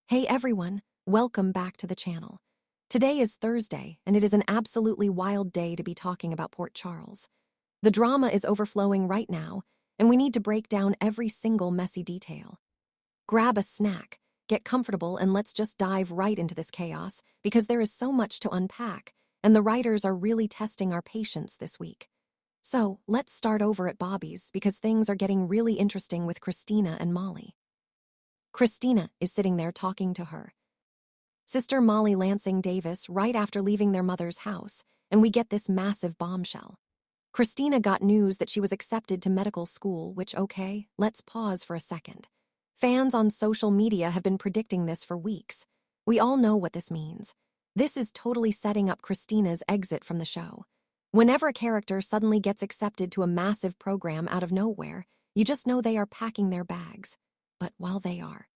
Hey everyone, welcome back to the channel. Today is Thursday, and it is an absolutely wild day to be talking about Port Charles. The drama is overflowing right now, and we need to break down every single messy detail. Grab a snack, get comfortable, and let's just dive right into this chaos because there is so much to unpack, and the writers are really testing our patience this week. So, let's start over at Bobby's because things are getting really interesting with Christina and Molly. Christina is sitting there talking to her sister Molly Lansing Davis right after leaving their mother's house, and we get this massive bombshell. Christina got news that she was accepted to medical school, which, okay, let's pause for a second. Fans on social media have been predicting this for weeks. We all know what this means. This is totally setting up Christina's exit from the show. Whenever a character suddenly gets accepted to a massive program out of nowhere, you just know they are packing their bags. But while they are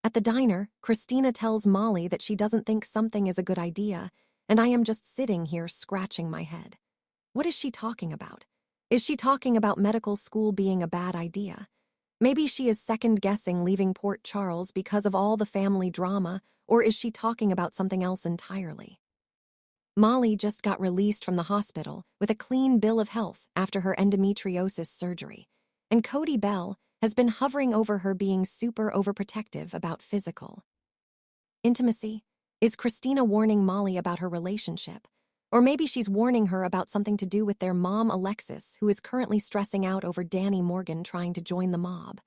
at the diner, Christina tells Molly that she doesn't think something is a good idea, and I am just sitting here scratching my head. What is she talking about? Is she talking about medical school being a bad idea? Maybe she is second-guessing leaving Port Charles because of all the family drama, or is she talking about something else entirely? Molly just got released from the hospital with a clean bill of health after her endometriosis surgery, and Cody Bell has been hovering over her being super overprotective about physical intimacy. Is Christina warning Molly about her relationship? Or maybe she's warning her about something to do with their mom, Alexis, who is currently stressing out over Danny Morgan trying to join the mob.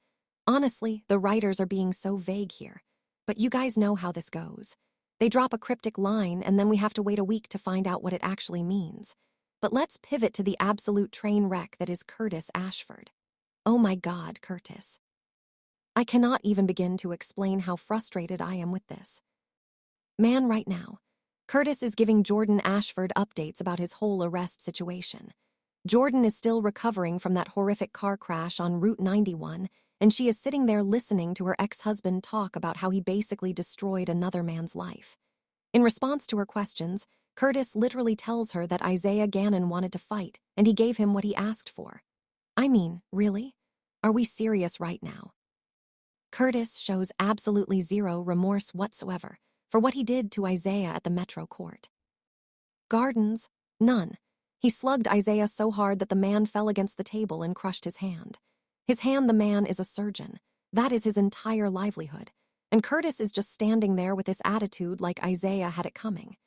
Honestly, the writers are being so vague here. But you guys know how this goes. They drop a cryptic line, and then we have to wait a week to find out what it actually means. But let's pivot to the absolute train wreck that is Curtis Ashford. Oh my God, Curtis. I cannot even begin to explain how frustrated I am with this man right now. Curtis is giving Jordan Ashford updates about his whole arrest situation. Jordan is still recovering from that horrific car crash on Route 91, and she is sitting there listening to her ex-husband talk about how he basically destroyed another man's life. In response to her questions, Curtis literally tells her that Isaiah Gannon wanted to fight, and he gave him what he asked for. I mean, really? Are we serious right now? Curtis shows absolutely zero remorse whatsoever for what he did to Isaiah at the Metro Court Gardens. None. He slugged Isaiah so hard that the man fell against the table and crushed his hand. The man is a surgeon. That is his entire livelihood. And Curtis is just standing there with this attitude like Isaiah had it coming.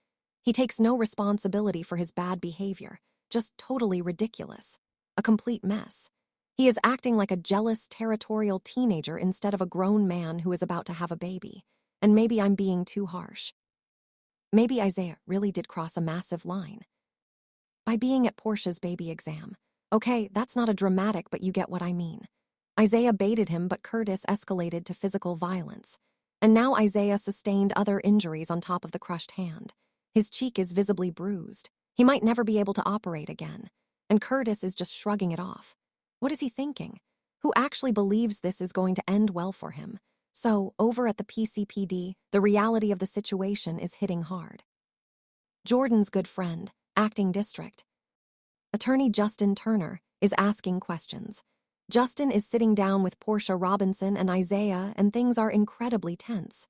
He takes no responsibility for his bad behavior, just totally ridiculous. A complete mess. He is acting like a jealous, territorial teenager instead of a grown man who is about to have a baby. And maybe I'm being too harsh. Maybe Isaiah really did cross a massive line by being at Portia's baby exam. Okay, that's not a dramatic, but you get what I mean. Isaiah baited him, but Curtis escalated to physical violence. And now Isaiah sustained other injuries on top of the crushed hand. His cheek is visibly bruised. He might never be able to operate again. And Curtis is just shrugging it off. What is he thinking? Who actually believes this is going to end well for him? So, over at the PCPD, the reality of the situation is hitting hard. Jordan's good friend, acting district attorney Justin Turner, is asking questions. Justin is sitting down with Portia Robinson and Isaiah, and things are incredibly tense.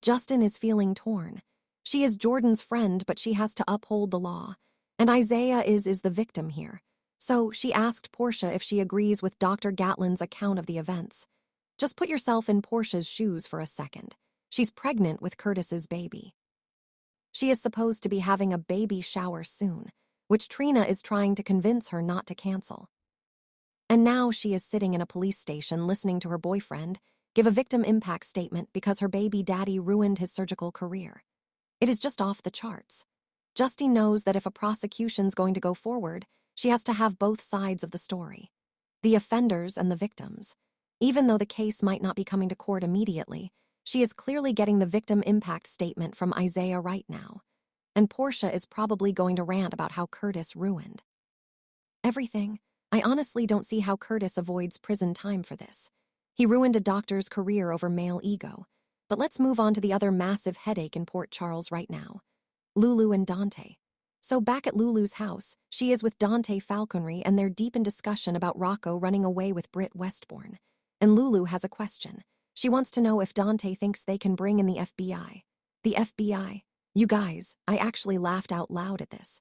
Justin is feeling torn. She is Jordan's friend, but she has to uphold the law. And Isaiah is the victim here. So she asked Portia if she agrees with Dr. Gatlin's account of the events. Just put yourself in Portia's shoes for a second. She's pregnant with Curtis's baby. She is supposed to be having a baby shower soon, which Trina is trying to convince her not to cancel. And now she is sitting in a police station listening to her boyfriend give a victim impact statement because her baby daddy ruined his surgical career. It is just off the charts. Justine knows that if a prosecution's going to go forward, she has to have both sides of the story. The offenders and the victims. Even though the case might not be coming to court immediately, she is clearly getting the victim impact statement from Isaiah right now. And Portia is probably going to rant about how Curtis ruined everything. I honestly don't see how Curtis avoids prison time for this. He ruined a doctor's career over male ego. But let's move on to the other massive headache in Port Charles right now. Lulu and Dante. So back at Lulu's house, she is with Dante Falconry and they're deep in discussion about Rocco running away with Britt Westbourne. And Lulu has a question. She wants to know if Dante thinks they can bring in the FBI. The FBI. You guys, I actually laughed out loud at this.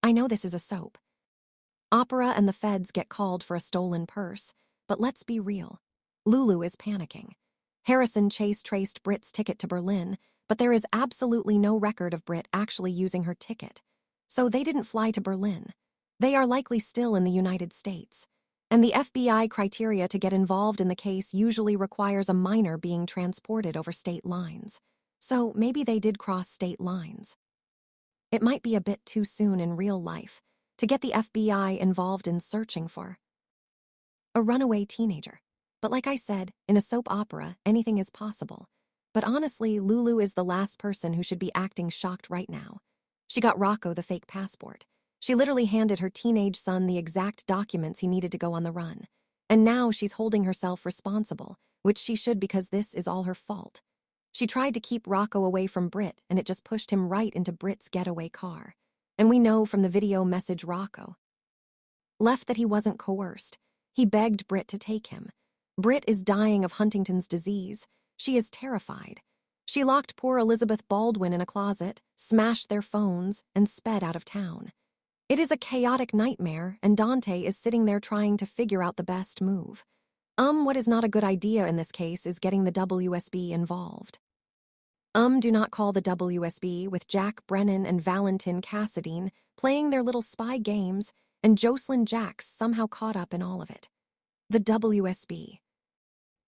I know this is a soap opera and the feds get called for a stolen purse, but let's be real. Lulu is panicking. Harrison Chase traced Britt's ticket to Berlin, but there is absolutely no record of Britt actually using her ticket. So they didn't fly to Berlin. They are likely still in the United States. And the FBI criteria to get involved in the case usually requires a minor being transported over state lines. So maybe they did cross state lines. It might be a bit too soon in real life to get the FBI involved in searching for a runaway teenager. But like I said, in a soap opera, anything is possible. But honestly, Lulu is the last person who should be acting shocked right now. She got Rocco the fake passport. She literally handed her teenage son the exact documents he needed to go on the run. And now she's holding herself responsible, which she should because this is all her fault. She tried to keep Rocco away from Britt, and it just pushed him right into Britt's getaway car. And we know from the video message Rocco left that he wasn't coerced. He begged Britt to take him. Britt is dying of Huntington's disease. She is terrified. She locked poor Elizabeth Baldwin in a closet, smashed their phones, and sped out of town. It is a chaotic nightmare, and Dante is sitting there trying to figure out the best move. What is not a good idea in this case is getting the WSB involved. Do not call the WSB with Jack Brennan and Valentin Cassadine playing their little spy games and Jocelyn Jacks somehow caught up in all of it. The WSB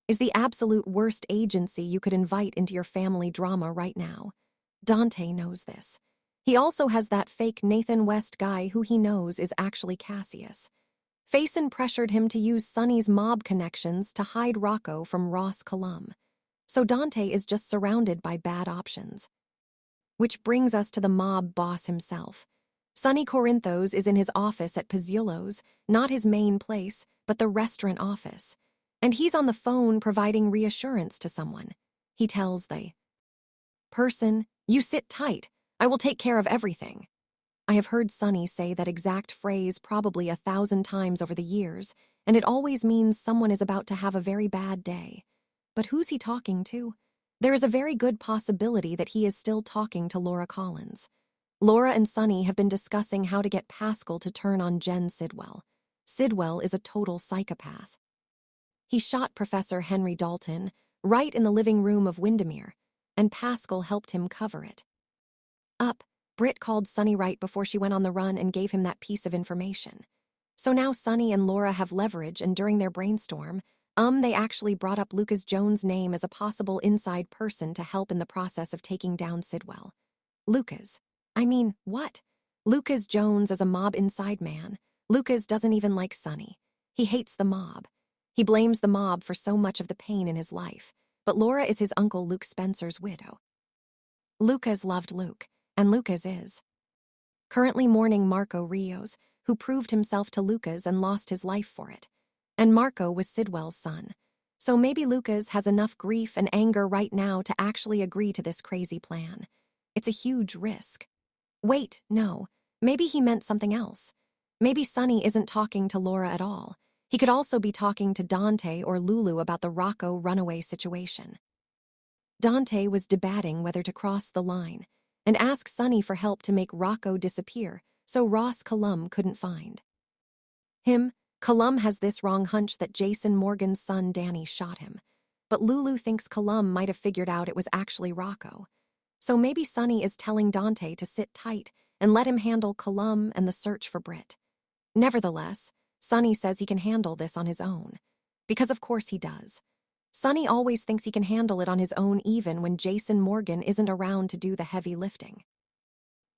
is the absolute worst agency you could invite into your family drama right now. Dante knows this. He also has that fake Nathan West guy who he knows is actually Cassius. Faison pressured him to use Sonny's mob connections to hide Rocco from Ross Cullum. So Dante is just surrounded by bad options. Which brings us to the mob boss himself. Sonny Corinthos is in his office at Pizzullo's, not his main place, but the restaurant office. And he's on the phone providing reassurance to someone. He tells the person, "You sit tight. I will take care of everything." I have heard Sonny say that exact phrase probably 1,000 times over the years, and it always means someone is about to have a very bad day. But who's he talking to? There is a very good possibility that he is still talking to Laura Collins. Laura and Sonny have been discussing how to get Pascal to turn on Jen Sidwell. Sidwell is a total psychopath. He shot Professor Henry Dalton right in the living room of Windermere, and Pascal helped him cover it up. Britt called Sonny right before she went on the run and gave him that piece of information. So now Sonny and Laura have leverage, and during their brainstorm, they actually brought up Lucas Jones' name as a possible inside person to help in the process of taking down Sidwell. Lucas. I mean, what? Lucas Jones is a mob inside man. Lucas doesn't even like Sonny. He hates the mob. He blames the mob for so much of the pain in his life, but Laura is his uncle Luke Spencer's widow. Lucas loved Luke, and Lucas is currently mourning Marco Rios, who proved himself to Lucas and lost his life for it. And Marco was Sidwell's son. So maybe Lucas has enough grief and anger right now to actually agree to this crazy plan. It's a huge risk. Wait, no. Maybe he meant something else. Maybe Sonny isn't talking to Laura at all. He could also be talking to Dante or Lulu about the Rocco runaway situation. Dante was debating whether to cross the line and ask Sonny for help to make Rocco disappear so Ross Cullum couldn't find him. Cullum has this wrong hunch that Jason Morgan's son Danny shot him, but Lulu thinks Cullum might have figured out it was actually Rocco. So maybe Sonny is telling Dante to sit tight and let him handle Cullum and the search for Britt. Nevertheless, Sonny says he can handle this on his own. Because of course he does. Sonny always thinks he can handle it on his own even when Jason Morgan isn't around to do the heavy lifting.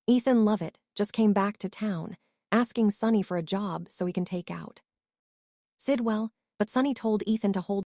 Ethan Lovett just came back to town, asking Sonny for a job so he can take out Sidwell, but Sonny told Ethan to hold